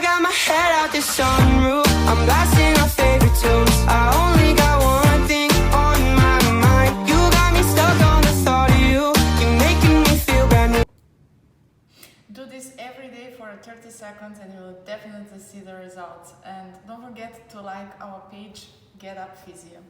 got my head out the sunroof, I'm blasting our favorite tunes. I only got one thing on my mind. You got me stuck on the thought of you. You're making me feel brand new. Do this every day for 30 seconds and you will definitely see the results. And don't forget to like our page, Get Up Physio.